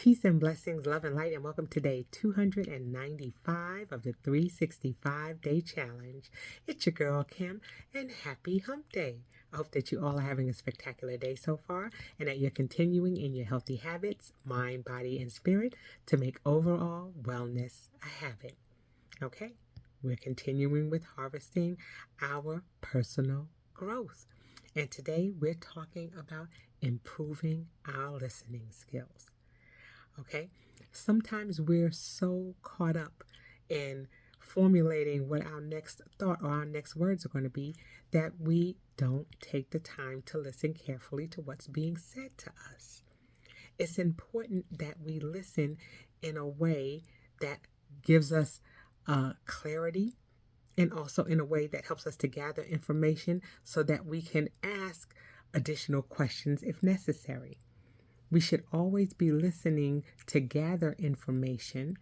Peace and blessings, love and light, and welcome to day 295 of the 365-day challenge. It's your girl, Kim, and happy hump day. I hope that you all are having a spectacular day so far and that you're continuing in your healthy habits, mind, body, and spirit to make overall wellness a habit. Okay, we're continuing with harvesting our personal growth. And today we're talking about improving our listening skills. Okay, sometimes we're so caught up in formulating what our next thought or our next words are going to be that we don't take the time to listen carefully to what's being said to us. It's important that we listen in a way that gives us clarity and also in a way that helps us to gather information so that we can ask additional questions if necessary. We should always be listening to gather information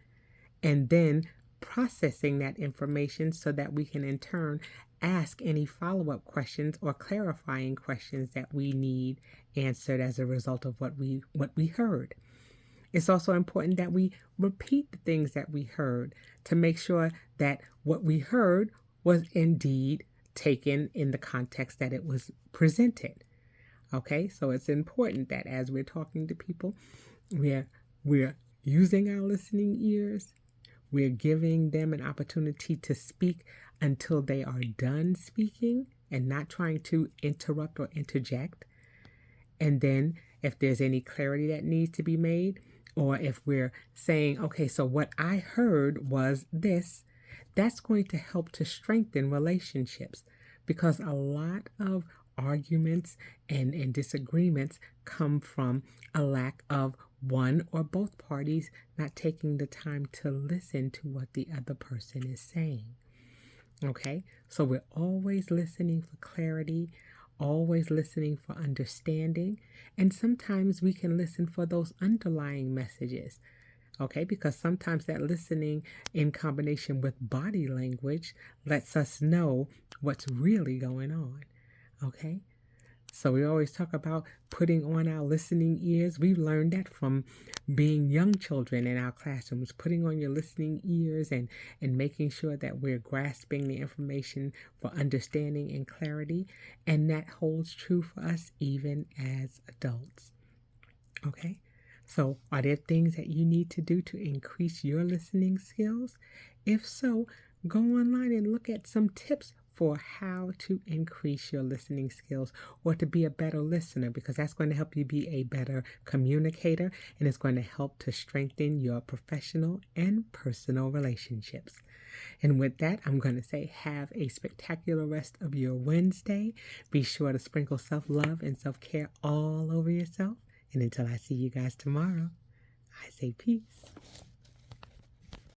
and then processing that information so that we can in turn ask any follow-up questions or clarifying questions that we need answered as a result of what we heard. It's also important that we repeat the things that we heard to make sure that what we heard was indeed taken in the context that it was presented. Okay, so it's important that as we're talking to people, we're using our listening ears. We're giving them an opportunity to speak until they are done speaking and not trying to interrupt or interject. And then if there's any clarity that needs to be made, or if we're saying, okay, so what I heard was this, that's going to help to strengthen relationships, because a lot of arguments and disagreements come from a lack of one or both parties not taking the time to listen to what the other person is saying. Okay, so we're always listening for clarity, always listening for understanding, and sometimes we can listen for those underlying messages. Okay, because sometimes that listening in combination with body language lets us know what's really going on. Okay, so we always talk about putting on our listening ears. We've learned that from being young children in our classrooms, putting on your listening ears and making sure that we're grasping the information for understanding and clarity. And that holds true for us even as adults. Okay, so are there things that you need to do to increase your listening skills? If so, go online and look at some tips for how to increase your listening skills or to be a better listener, because that's going to help you be a better communicator and it's going to help to strengthen your professional and personal relationships. And with that, I'm going to say have a spectacular rest of your Wednesday. Be sure to sprinkle self-love and self-care all over yourself. And until I see you guys tomorrow, I say peace.